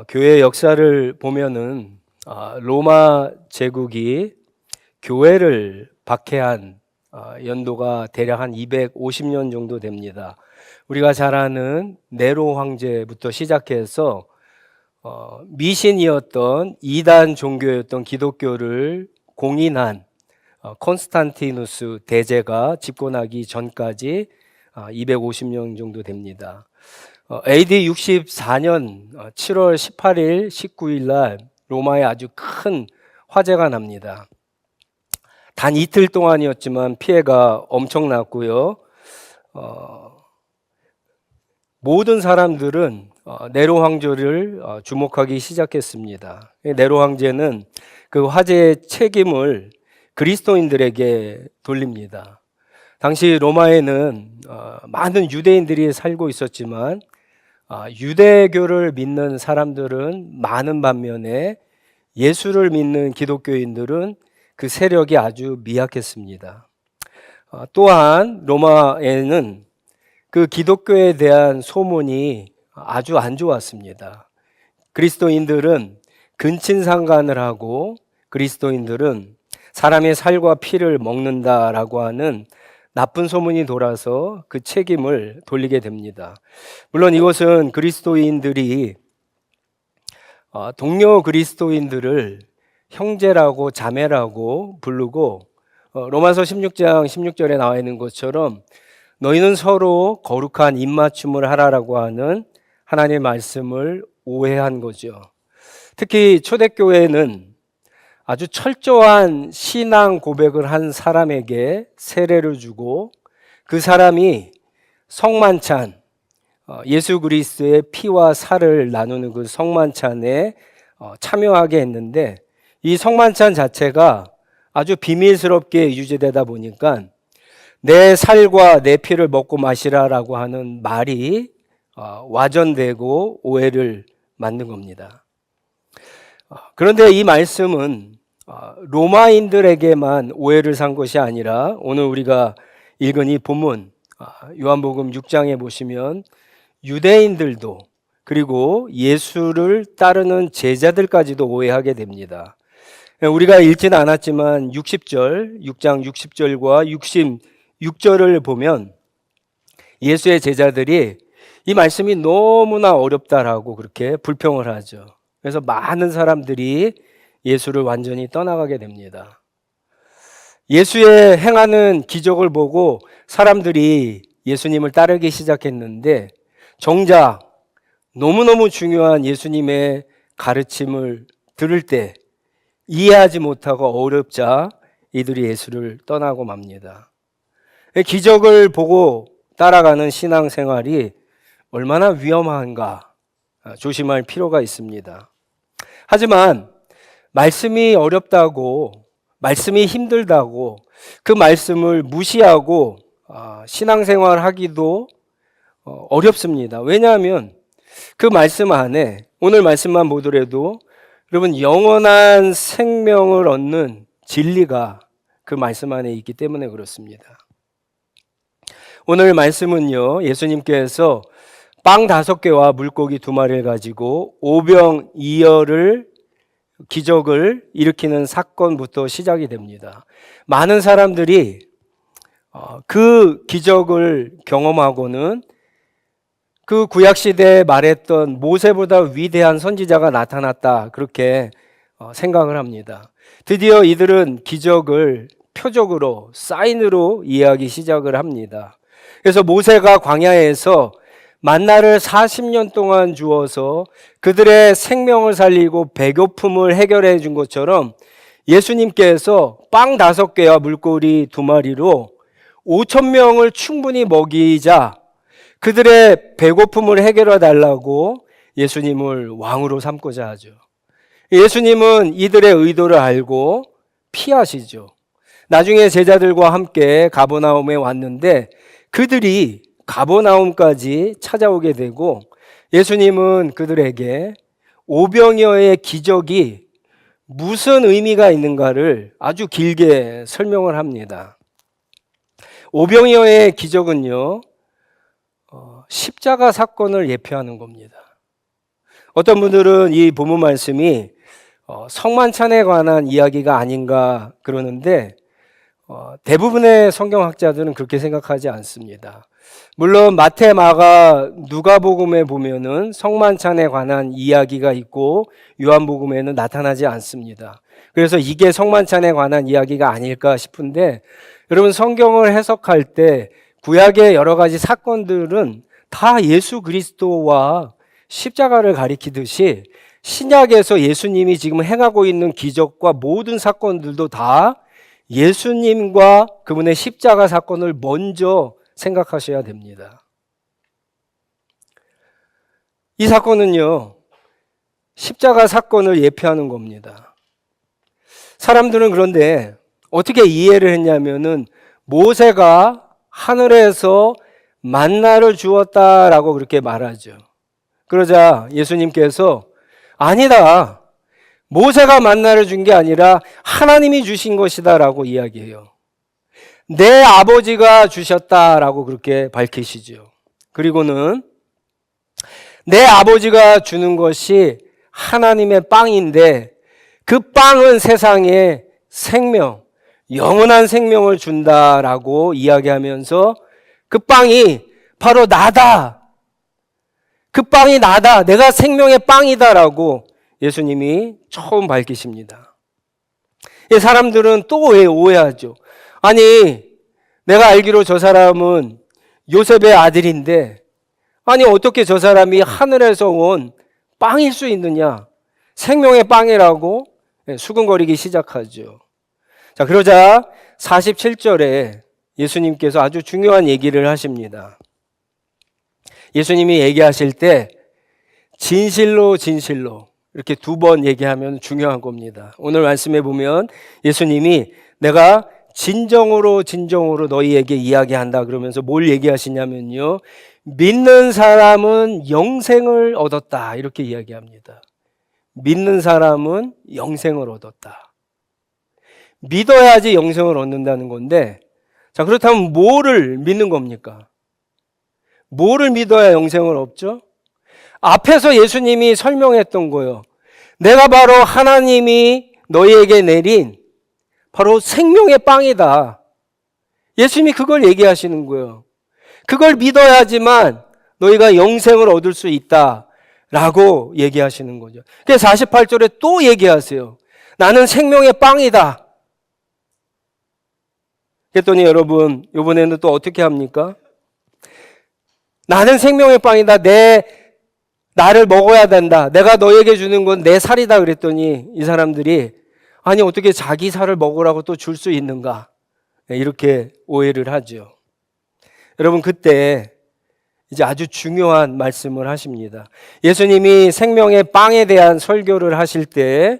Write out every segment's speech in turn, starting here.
교회 역사를 보면은 로마 제국이 교회를 박해한 연도가 대략 한 250년 정도 됩니다. 우리가 잘 아는 네로 황제부터 시작해서 미신이었던 이단 종교였던 기독교를 공인한 콘스탄티누스 대제가 집권하기 전까지 250년 정도 됩니다. AD 64년 7월 18일, 19일 날 로마에 아주 큰 화재가 납니다. 단 이틀 동안이었지만 피해가 엄청났고요. 모든 사람들은 네로 황제를 주목하기 시작했습니다. 네로 황제는 그 화재의 책임을 그리스도인들에게 돌립니다. 당시 로마에는 많은 유대인들이 살고 있었지만 유대교를 믿는 사람들은 많은 반면에 예수를 믿는 기독교인들은 그 세력이 아주 미약했습니다. 또한 로마에는 그 기독교에 대한 소문이 아주 안 좋았습니다. 그리스도인들은 근친상간을 하고 그리스도인들은 사람의 살과 피를 먹는다라고 하는 나쁜 소문이 돌아서 그 책임을 돌리게 됩니다. 물론 이것은 그리스도인들이 동료 그리스도인들을 형제라고 자매라고 부르고 로마서 16장 16절에 나와 있는 것처럼 너희는 서로 거룩한 입맞춤을 하라라고 하는 하나님의 말씀을 오해한 거죠. 특히 초대교회는 아주 철저한 신앙 고백을 한 사람에게 세례를 주고 그 사람이 성만찬, 예수 그리스도의 피와 살을 나누는 그 성만찬에 참여하게 했는데 이 성만찬 자체가 아주 비밀스럽게 유지되다 보니까 내 살과 내 피를 먹고 마시라라고 하는 말이 와전되고 오해를 만든 겁니다. 그런데 이 말씀은 로마인들에게만 오해를 산 것이 아니라 오늘 우리가 읽은 이 본문 요한복음 6장에 보시면 유대인들도 그리고 예수를 따르는 제자들까지도 오해하게 됩니다. 우리가 읽지는 않았지만 60절, 6장 60절과 66절을 보면 예수의 제자들이 이 말씀이 너무나 어렵다라고 그렇게 불평을 하죠. 그래서 많은 사람들이 예수를 완전히 떠나가게 됩니다. 예수의 행하는 기적을 보고 사람들이 예수님을 따르기 시작했는데 정작 너무너무 중요한 예수님의 가르침을 들을 때 이해하지 못하고 어렵자 이들이 예수를 떠나고 맙니다. 기적을 보고 따라가는 신앙생활이 얼마나 위험한가 조심할 필요가 있습니다. 하지만 말씀이 어렵다고, 말씀이 힘들다고 그 말씀을 무시하고 신앙생활 하기도 어렵습니다. 왜냐하면 그 말씀 안에 오늘 말씀만 보더라도 여러분 영원한 생명을 얻는 진리가 그 말씀 안에 있기 때문에 그렇습니다. 오늘 말씀은요, 예수님께서 빵 5개와 물고기 2마리를 가지고 오병이어를 기적을 일으키는 사건부터 시작이 됩니다. 많은 사람들이 그 기적을 경험하고는 그 구약시대에 말했던 모세보다 위대한 선지자가 나타났다 그렇게 생각을 합니다. 드디어 이들은 기적을 표적으로 사인으로 이해하기 시작을 합니다. 그래서 모세가 광야에서 만나를 40년 동안 주어서 그들의 생명을 살리고 배고픔을 해결해 준 것처럼 예수님께서 빵 5개와 물고기 2마리로 5,000명을 충분히 먹이자 그들의 배고픔을 해결해 달라고 예수님을 왕으로 삼고자 하죠. 예수님은 이들의 의도를 알고 피하시죠. 나중에 제자들과 함께 가버나움에 왔는데 그들이 가버나움까지 찾아오게 되고 예수님은 그들에게 오병이어의 기적이 무슨 의미가 있는가를 아주 길게 설명을 합니다. 오병이어의 기적은요, 십자가 사건을 예표하는 겁니다. 어떤 분들은 이 본문 말씀이 성만찬에 관한 이야기가 아닌가 그러는데 대부분의 성경학자들은 그렇게 생각하지 않습니다. 물론 마태, 마가, 누가복음에 보면은 성만찬에 관한 이야기가 있고 요한복음에는 나타나지 않습니다. 그래서 이게 성만찬에 관한 이야기가 아닐까 싶은데, 여러분 성경을 해석할 때 구약의 여러 가지 사건들은 다 예수 그리스도와 십자가를 가리키듯이 신약에서 예수님이 지금 행하고 있는 기적과 모든 사건들도 다 예수님과 그분의 십자가 사건을 먼저 생각하셔야 됩니다. 이 사건은요, 십자가 사건을 예표하는 겁니다. 사람들은 그런데 어떻게 이해를 했냐면은 모세가 하늘에서 만나를 주었다라고 그렇게 말하죠. 그러자 예수님께서 아니다, 모세가 만나를 준 게 아니라 하나님이 주신 것이다라고 이야기해요. 내 아버지가 주셨다라고 그렇게 밝히시죠. 그리고는 내 아버지가 주는 것이 하나님의 빵인데 그 빵은 세상에 생명, 영원한 생명을 준다라고 이야기하면서 그 빵이 바로 나다. 그 빵이 나다. 내가 생명의 빵이다라고 예수님이 처음 밝히십니다. 사람들은 또 왜 오해하죠? 아니, 내가 알기로 저 사람은 요셉의 아들인데, 아니, 어떻게 저 사람이 하늘에서 온 빵일 수 있느냐? 생명의 빵이라고 수근거리기 시작하죠. 자, 그러자 47절에 예수님께서 아주 중요한 얘기를 하십니다. 예수님이 얘기하실 때 진실로 진실로 이렇게 두 번 얘기하면 중요한 겁니다. 오늘 말씀해 보면 예수님이 내가 진정으로 진정으로 너희에게 이야기한다 그러면서 뭘 얘기하시냐면요, 믿는 사람은 영생을 얻었다 이렇게 이야기합니다. 믿는 사람은 영생을 얻었다. 믿어야지 영생을 얻는다는 건데, 자, 그렇다면 뭐를 믿는 겁니까? 뭐를 믿어야 영생을 얻죠? 앞에서 예수님이 설명했던 거예요. 내가 바로 하나님이 너희에게 내린 바로 생명의 빵이다. 예수님이 그걸 얘기하시는 거예요. 그걸 믿어야지만 너희가 영생을 얻을 수 있다라고 얘기하시는 거죠. 그래서 48절에 또 얘기하세요. 나는 생명의 빵이다. 그랬더니 여러분, 이번에는 또 어떻게 합니까? 나는 생명의 빵이다. 나를 먹어야 된다. 내가 너에게 주는 건 내 살이다. 그랬더니 이 사람들이 아니, 어떻게 자기 살을 먹으라고 또 줄 수 있는가? 이렇게 오해를 하죠. 여러분, 그때 이제 아주 중요한 말씀을 하십니다. 예수님이 생명의 빵에 대한 설교를 하실 때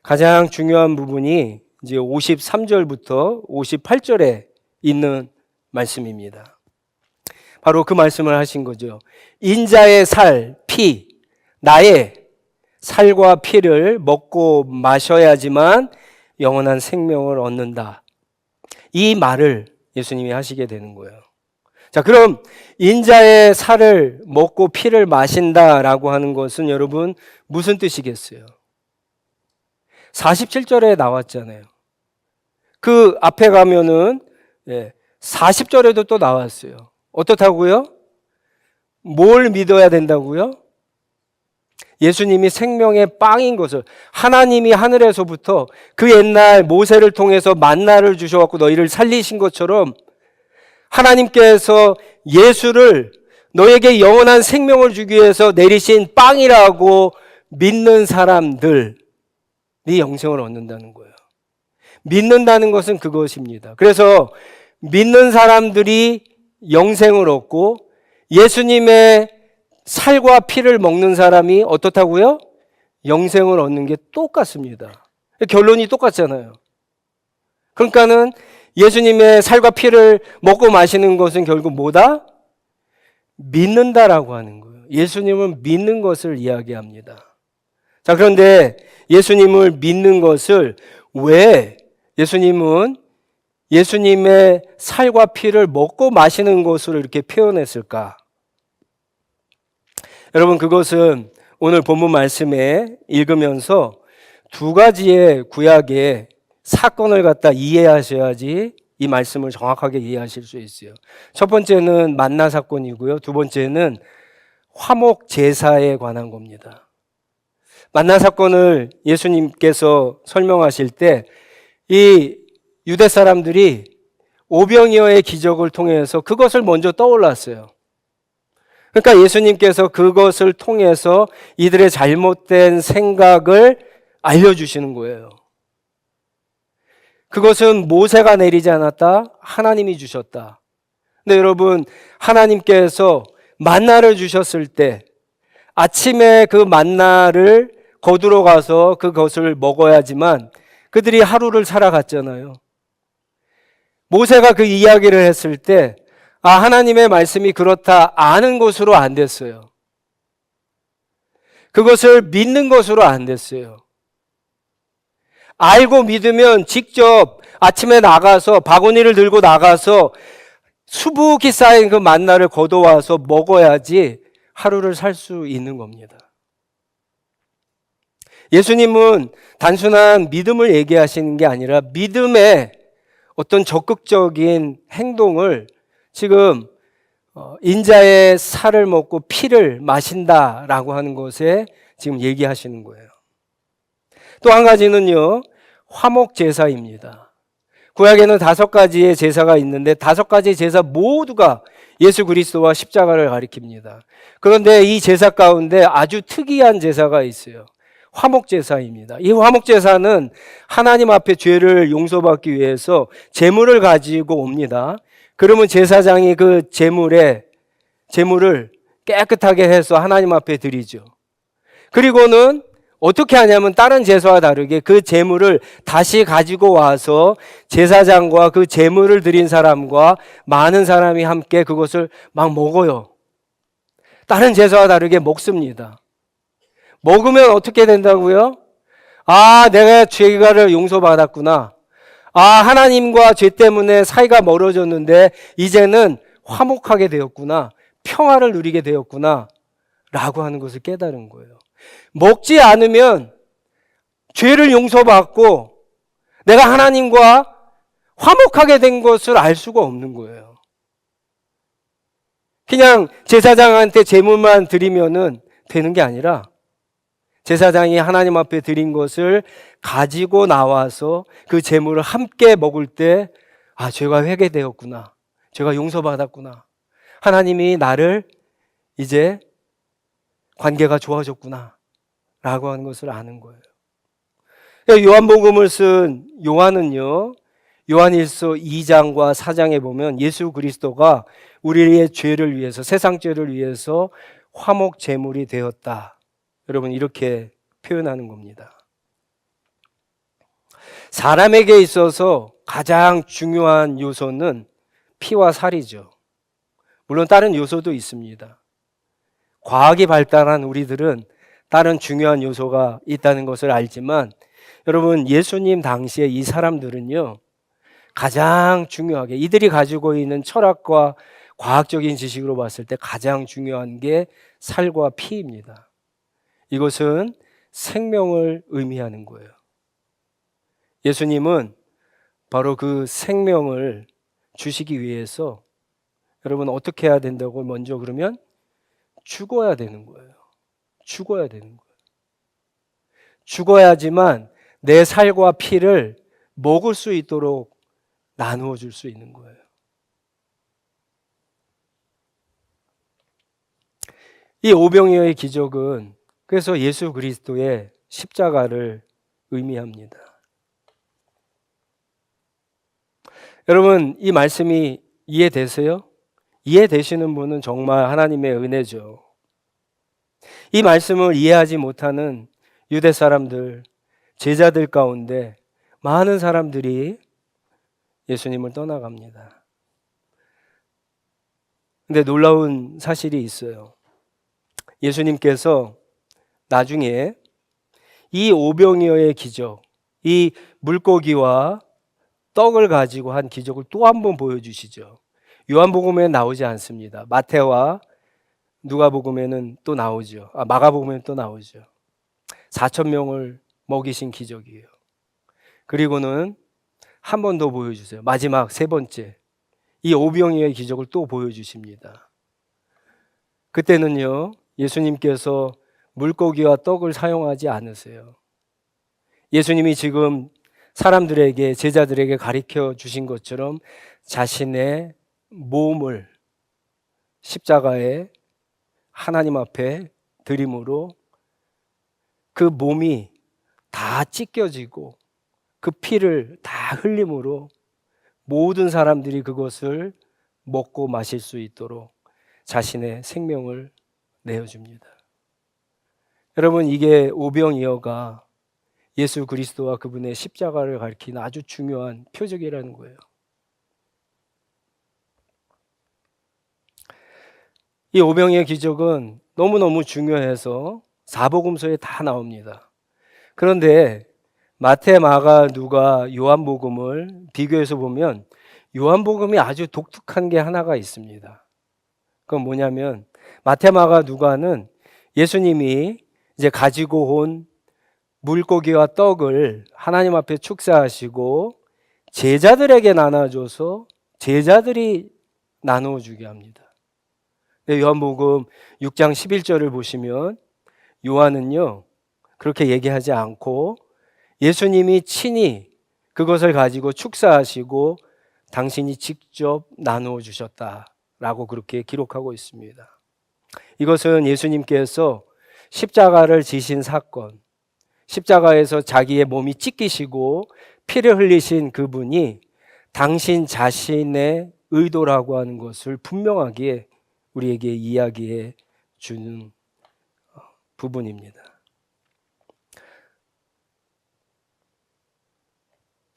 가장 중요한 부분이 이제 53절부터 58절에 있는 말씀입니다. 바로 그 말씀을 하신 거죠. 인자의 살, 피, 나의 살과 피를 먹고 마셔야지만 영원한 생명을 얻는다. 이 말을 예수님이 하시게 되는 거예요. 자, 그럼 인자의 살을 먹고 피를 마신다라고 하는 것은 여러분 무슨 뜻이겠어요? 47절에 나왔잖아요. 그 앞에 가면은 40절에도 또 나왔어요. 어떻다고요? 뭘 믿어야 된다고요? 예수님이 생명의 빵인 것을, 하나님이 하늘에서부터 그 옛날 모세를 통해서 만나를 주셔갖고 너희를 살리신 것처럼 하나님께서 예수를 너에게 영원한 생명을 주기 위해서 내리신 빵이라고 믿는 사람들이 영생을 얻는다는 거예요. 믿는다는 것은 그것입니다. 그래서 믿는 사람들이 영생을 얻고 예수님의 살과 피를 먹는 사람이 어떻다고요? 영생을 얻는 게 똑같습니다. 결론이 똑같잖아요. 그러니까는 예수님의 살과 피를 먹고 마시는 것은 결국 뭐다? 믿는다라고 하는 거예요. 예수님을 믿는 것을 이야기합니다. 자, 그런데 예수님을 믿는 것을 왜 예수님은 예수님의 살과 피를 먹고 마시는 것으로 이렇게 표현했을까? 여러분, 그것은 오늘 본문 말씀에 읽으면서 두 가지의 구약의 사건을 갖다 이해하셔야지 이 말씀을 정확하게 이해하실 수 있어요. 첫 번째는 만나 사건이고요. 두 번째는 화목 제사에 관한 겁니다. 만나 사건을 예수님께서 설명하실 때 이 유대 사람들이 오병이어의 기적을 통해서 그것을 먼저 떠올랐어요. 그러니까 예수님께서 그것을 통해서 이들의 잘못된 생각을 알려주시는 거예요. 그것은 모세가 내리지 않았다, 하나님이 주셨다. 근데 여러분, 하나님께서 만나를 주셨을 때 아침에 그 만나를 거두러 가서 그것을 먹어야지만 그들이 하루를 살아갔잖아요. 모세가 그 이야기를 했을 때 하나님의 말씀이 그렇다 아는 것으로 안 됐어요. 그것을 믿는 것으로 안 됐어요. 알고 믿으면 직접 아침에 나가서 바구니를 들고 나가서 수북이 쌓인 그 만나를 걷어와서 먹어야지 하루를 살 수 있는 겁니다. 예수님은 단순한 믿음을 얘기하시는 게 아니라 믿음의 어떤 적극적인 행동을 지금 인자의 살을 먹고 피를 마신다라고 하는 것에 지금 얘기하시는 거예요. 또 한 가지는요, 화목 제사입니다. 구약에는 5가지의 제사가 있는데 5가지 제사 모두가 예수 그리스도와 십자가를 가리킵니다. 그런데 이 제사 가운데 아주 특이한 제사가 있어요. 화목 제사입니다. 이 화목 제사는 하나님 앞에 죄를 용서받기 위해서 제물을 가지고 옵니다. 그러면 제사장이 그 제물을 깨끗하게 해서 하나님 앞에 드리죠. 그리고는 어떻게 하냐면 다른 제사와 다르게 그 제물을 다시 가지고 와서 제사장과 그 제물을 드린 사람과 많은 사람이 함께 그것을 막 먹어요. 다른 제사와 다르게 먹습니다. 먹으면 어떻게 된다고요? 내가 죄가를 용서받았구나. 하나님과 죄 때문에 사이가 멀어졌는데 이제는 화목하게 되었구나. 평화를 누리게 되었구나. 라고 하는 것을 깨달은 거예요. 먹지 않으면 죄를 용서받고 내가 하나님과 화목하게 된 것을 알 수가 없는 거예요. 그냥 제사장한테 제물만 드리면은 되는 게 아니라 제사장이 하나님 앞에 드린 것을 가지고 나와서 그 제물을 함께 먹을 때 죄가 회개되었구나. 죄가 용서받았구나. 하나님이 나를 이제 관계가 좋아졌구나. 라고 하는 것을 아는 거예요. 요한복음을 쓴 요한은요, 요한일서 2장과 4장에 보면 예수 그리스도가 우리의 죄를 위해서, 세상 죄를 위해서 화목 제물이 되었다. 여러분, 이렇게 표현하는 겁니다. 사람에게 있어서 가장 중요한 요소는 피와 살이죠. 물론 다른 요소도 있습니다. 과학이 발달한 우리들은 다른 중요한 요소가 있다는 것을 알지만 여러분, 예수님 당시에 이 사람들은요, 가장 중요하게 이들이 가지고 있는 철학과 과학적인 지식으로 봤을 때 가장 중요한 게 살과 피입니다. 이것은 생명을 의미하는 거예요. 예수님은 바로 그 생명을 주시기 위해서 여러분 어떻게 해야 된다고 먼저 그러면 죽어야 되는 거예요. 죽어야 되는 거예요. 죽어야지만 내 살과 피를 먹을 수 있도록 나누어 줄 수 있는 거예요. 이 오병이어의 기적은 그래서 예수 그리스도의 십자가를 의미합니다. 여러분, 이 말씀이 이해되세요? 이해되시는 분은 정말 하나님의 은혜죠. 이 말씀을 이해하지 못하는 유대 사람들, 제자들 가운데 많은 사람들이 예수님을 떠나갑니다. 근데 놀라운 사실이 있어요. 예수님께서 나중에 이 오병이어의 기적, 이 물고기와 떡을 가지고 한 기적을 또 한 번 보여주시죠. 요한복음에 나오지 않습니다. 마태와 누가복음에는 또 나오죠. 마가복음에는 또 나오죠. 4천 명을 먹이신 기적이에요. 그리고는 한 번 더 보여주세요. 마지막 세 번째. 이 오병이어의 기적을 또 보여주십니다. 그때는요, 예수님께서 물고기와 떡을 사용하지 않으세요. 예수님이 지금 사람들에게, 제자들에게 가르쳐 주신 것처럼 자신의 몸을 십자가에 하나님 앞에 드림으로 그 몸이 다 찢겨지고 그 피를 다 흘림으로 모든 사람들이 그것을 먹고 마실 수 있도록 자신의 생명을 내어줍니다. 여러분, 이게 오병이어가 예수 그리스도와 그분의 십자가를 가리키는 아주 중요한 표적이라는 거예요. 이 오병이어 기적은 너무너무 중요해서 사복음서에 다 나옵니다. 그런데 마태, 마가, 누가, 요한복음을 비교해서 보면 요한복음이 아주 독특한 게 하나가 있습니다. 그건 뭐냐면 마태, 마가, 누가는 예수님이 이제 가지고 온 물고기와 떡을 하나님 앞에 축사하시고 제자들에게 나눠줘서 제자들이 나누어 주게 합니다. 요한복음 6장 11절을 보시면 요한은요, 그렇게 얘기하지 않고 예수님이 친히 그것을 가지고 축사하시고 당신이 직접 나누어 주셨다라고 그렇게 기록하고 있습니다. 이것은 예수님께서 십자가를 지신 사건, 십자가에서 자기의 몸이 찢기시고 피를 흘리신 그분이 당신 자신의 의도라고 하는 것을 분명하게 우리에게 이야기해 주는 부분입니다.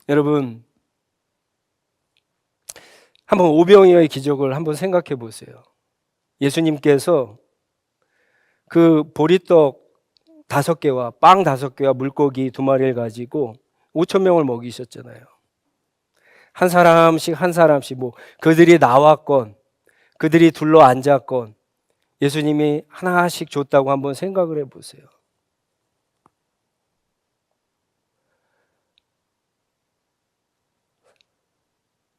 여러분, 한번 오병이어의 기적을 한번 생각해 보세요. 예수님께서 그 보리떡 5개와 빵 5개와 물고기 2마리를 가지고 5천 명을 먹이셨잖아요. 한 사람씩 한 사람씩, 뭐 그들이 나왔건 그들이 둘러 앉았건 예수님이 하나씩 줬다고 한번 생각을 해보세요.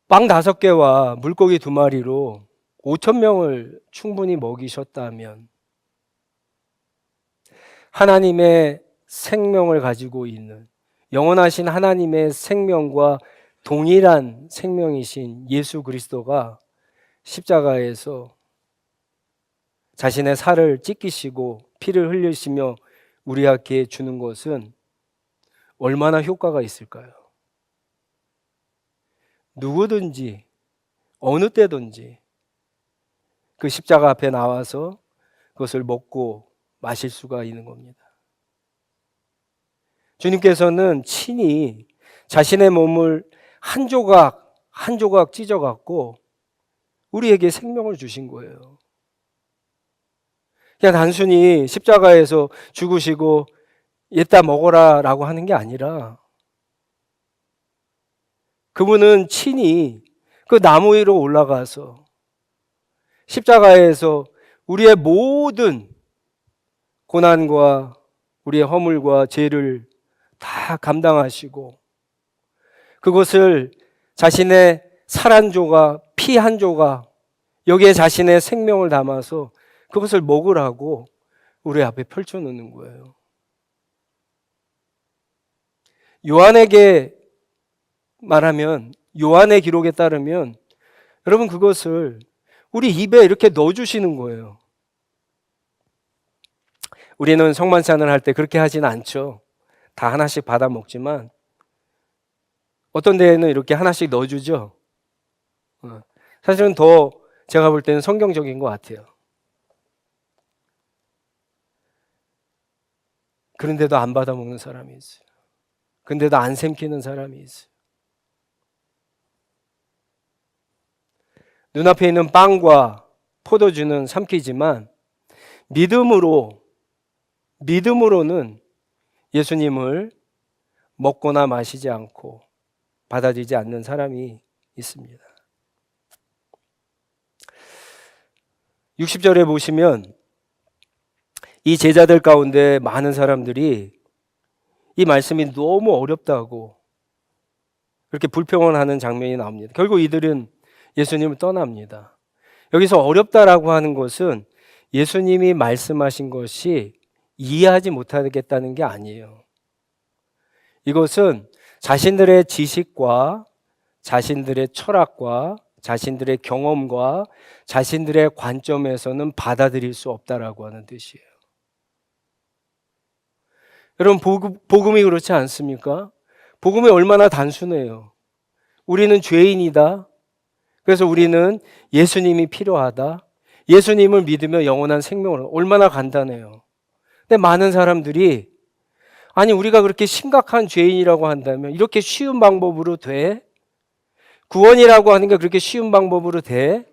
빵 5개와 물고기 2마리로 5천 명을 충분히 먹이셨다면 하나님의 생명을 가지고 있는 영원하신 하나님의 생명과 동일한 생명이신 예수 그리스도가 십자가에서 자신의 살을 찢기시고 피를 흘리시며 우리에게 주는 것은 얼마나 효과가 있을까요? 누구든지 어느 때든지 그 십자가 앞에 나와서 그것을 먹고 마실 수가 있는 겁니다. 주님께서는 친히 자신의 몸을 한 조각 한 조각 찢어갖고 우리에게 생명을 주신 거예요. 그냥 단순히 십자가에서 죽으시고 얘따 먹어라 라고 하는 게 아니라 그분은 친히 그 나무 위로 올라가서 십자가에서 우리의 모든 고난과 우리의 허물과 죄를 다 감당하시고 그것을 자신의 살 한 조각, 피 한 조각 여기에 자신의 생명을 담아서 그것을 먹으라고 우리 앞에 펼쳐놓는 거예요. 요한에게 말하면 요한의 기록에 따르면 여러분 그것을 우리 입에 이렇게 넣어주시는 거예요. 우리는 성만찬을 할 때 그렇게 하지는 않죠. 다 하나씩 받아 먹지만 어떤 데에는 이렇게 하나씩 넣어주죠. 사실은 더 제가 볼 때는 성경적인 것 같아요. 그런데도 안 받아 먹는 사람이 있어요. 그런데도 안 삼키는 사람이 있어요. 눈앞에 있는 빵과 포도주는 삼키지만 믿음으로는 예수님을 먹거나 마시지 않고 받아들이지 않는 사람이 있습니다. 60절에 보시면 이 제자들 가운데 많은 사람들이 이 말씀이 너무 어렵다고 그렇게 불평을 하는 장면이 나옵니다. 결국 이들은 예수님을 떠납니다. 여기서 어렵다라고 하는 것은 예수님이 말씀하신 것이 이해하지 못하겠다는 게 아니에요. 이것은 자신들의 지식과 자신들의 철학과 자신들의 경험과 자신들의 관점에서는 받아들일 수 없다라고 하는 뜻이에요. 여러분, 복음이 그렇지 않습니까? 복음이 얼마나 단순해요. 우리는 죄인이다. 그래서 우리는 예수님이 필요하다. 예수님을 믿으며 영원한 생명을, 얼마나 간단해요. 근데 많은 사람들이 아니 우리가 그렇게 심각한 죄인이라고 한다면 이렇게 쉬운 방법으로 돼? 구원이라고 하는 게 그렇게 쉬운 방법으로 돼?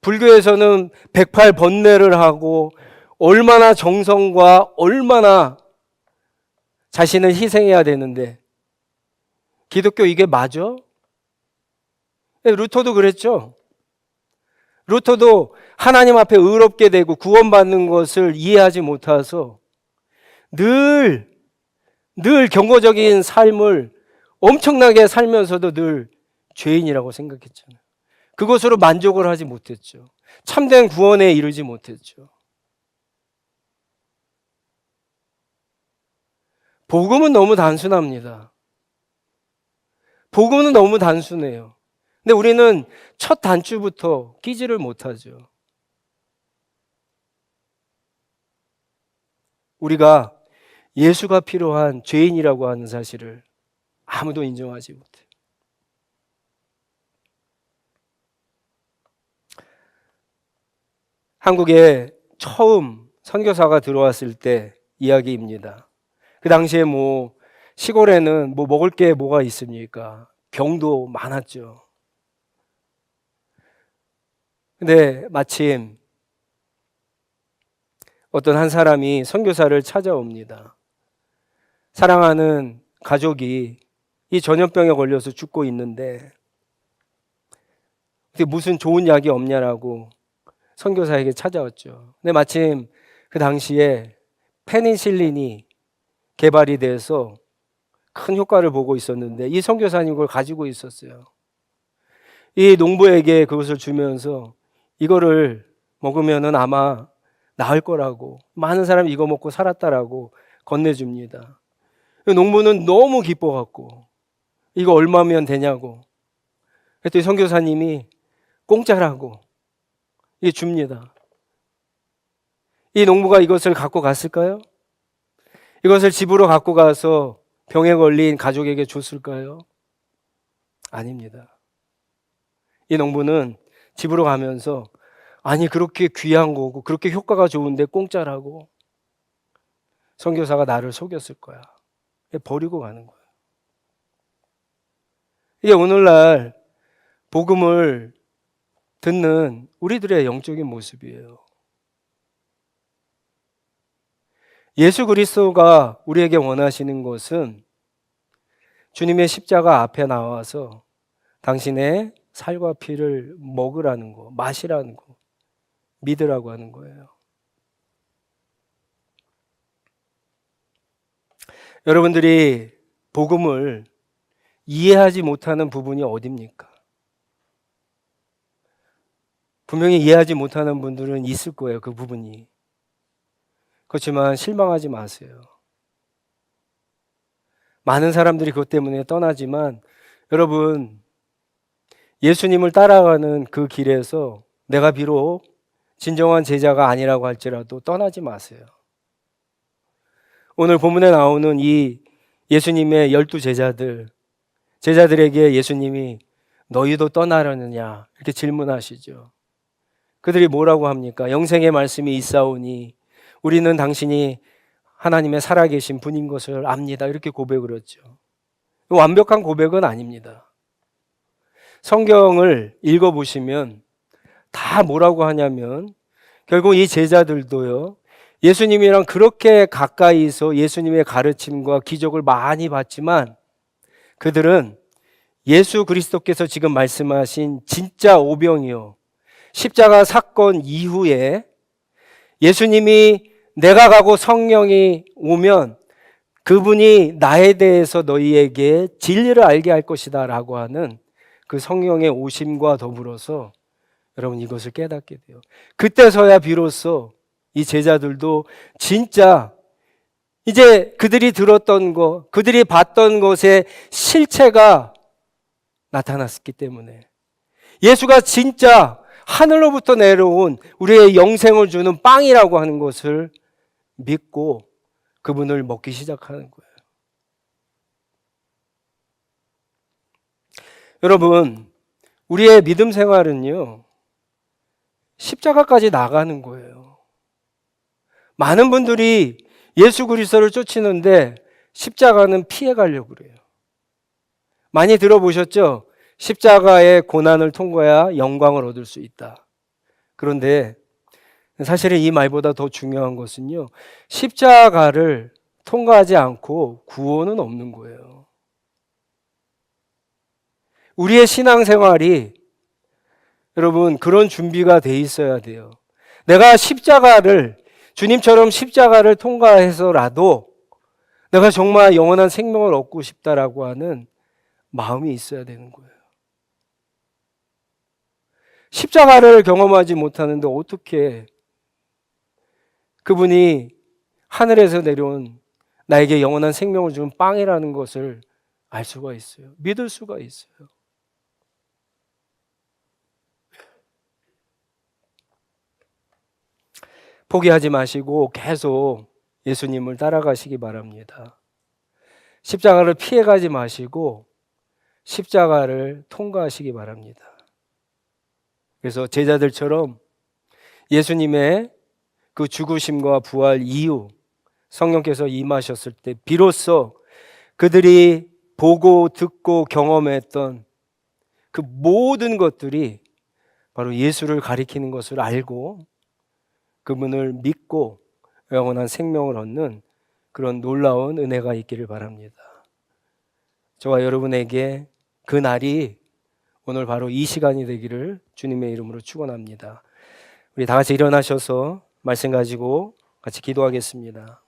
불교에서는 108번뇌를 하고 얼마나 정성과 얼마나 자신을 희생해야 되는데 기독교 이게 맞아? 루터도 그랬죠. 루터도 하나님 앞에 의롭게 되고 구원받는 것을 이해하지 못해서 늘 경고적인 삶을 엄청나게 살면서도 늘 죄인이라고 생각했잖아요. 그것으로 만족을 하지 못했죠. 참된 구원에 이르지 못했죠. 복음은 너무 단순합니다. 복음은 너무 단순해요. 근데 우리는 첫 단추부터 끼지를 못하죠. 우리가 예수가 필요한 죄인이라고 하는 사실을 아무도 인정하지 못해요. 한국에 처음 선교사가 들어왔을 때 이야기입니다. 그 당시에 시골에는 먹을 게 뭐가 있습니까? 병도 많았죠. 근데 마침 어떤 한 사람이 선교사를 찾아옵니다. 사랑하는 가족이 이 전염병에 걸려서 죽고 있는데 무슨 좋은 약이 없냐라고 선교사에게 찾아왔죠. 근데 마침 그 당시에 페니실린이 개발이 돼서 큰 효과를 보고 있었는데 이 선교사님 그걸 가지고 있었어요. 이 농부에게 그것을 주면서 이거를 먹으면은 아마 나을 거라고, 많은 사람이 이거 먹고 살았다라고 건네줍니다. 농부는 너무 기뻐갖고 이거 얼마면 되냐고 그랬더니 선교사님이 공짜라고 이게 줍니다. 이 농부가 이것을 갖고 갔을까요? 이것을 집으로 갖고 가서 병에 걸린 가족에게 줬을까요? 아닙니다. 이 농부는 집으로 가면서 아니 그렇게 귀한 거고 그렇게 효과가 좋은데 공짜라고 선교사가 나를 속였을 거야. 버리고 가는 거예요. 이게 오늘날 복음을 듣는 우리들의 영적인 모습이에요. 예수 그리스도가 우리에게 원하시는 것은 주님의 십자가 앞에 나와서 당신의 살과 피를 먹으라는 거, 마시라는 거, 믿으라고 하는 거예요. 여러분들이 복음을 이해하지 못하는 부분이 어디입니까? 분명히 이해하지 못하는 분들은 있을 거예요, 그 부분이. 그렇지만 실망하지 마세요. 많은 사람들이 그것 때문에 떠나지만 여러분, 예수님을 따라가는 그 길에서 내가 비록 진정한 제자가 아니라고 할지라도 떠나지 마세요. 오늘 본문에 나오는 이 예수님의 12 제자들에게 예수님이 너희도 떠나려느냐 이렇게 질문하시죠. 그들이 뭐라고 합니까? 영생의 말씀이 있사오니 우리는 당신이 하나님의 살아계신 분인 것을 압니다. 이렇게 고백을 했죠. 완벽한 고백은 아닙니다. 성경을 읽어보시면 다 뭐라고 하냐면 결국 이 제자들도요, 예수님이랑 그렇게 가까이서 예수님의 가르침과 기적을 많이 봤지만 그들은 예수 그리스도께서 지금 말씀하신 진짜 오병이요, 십자가 사건 이후에 예수님이 내가 가고 성령이 오면 그분이 나에 대해서 너희에게 진리를 알게 할 것이다 라고 하는 그 성령의 오심과 더불어서 여러분 이것을 깨닫게 돼요. 그때서야 비로소 이 제자들도 진짜 이제 그들이 들었던 것, 그들이 봤던 것의 실체가 나타났기 때문에 예수가 진짜 하늘로부터 내려온 우리의 영생을 주는 빵이라고 하는 것을 믿고 그분을 먹기 시작하는 거예요. 여러분, 우리의 믿음 생활은요, 십자가까지 나가는 거예요. 많은 분들이 예수 그리스도를 쫓이는데 십자가는 피해 가려고 그래요. 많이 들어보셨죠? 십자가의 고난을 통과해야 영광을 얻을 수 있다. 그런데 사실은 이 말보다 더 중요한 것은요, 십자가를 통과하지 않고 구원은 없는 거예요. 우리의 신앙생활이 여러분 그런 준비가 돼 있어야 돼요. 내가 주님처럼 십자가를 통과해서라도 내가 정말 영원한 생명을 얻고 싶다라고 하는 마음이 있어야 되는 거예요. 십자가를 경험하지 못하는데 어떻게 그분이 하늘에서 내려온 나에게 영원한 생명을 주는 빵이라는 것을 알 수가 있어요. 믿을 수가 있어요. 포기하지 마시고 계속 예수님을 따라가시기 바랍니다. 십자가를 피해가지 마시고 십자가를 통과하시기 바랍니다. 그래서 제자들처럼 예수님의 그 죽으심과 부활 이후 성령께서 임하셨을 때 비로소 그들이 보고 듣고 경험했던 그 모든 것들이 바로 예수를 가리키는 것을 알고 그분을 믿고 영원한 생명을 얻는 그런 놀라운 은혜가 있기를 바랍니다. 저와 여러분에게 그 날이 오늘 바로 이 시간이 되기를 주님의 이름으로 축원합니다. 우리 다 같이 일어나셔서 말씀 가지고 같이 기도하겠습니다.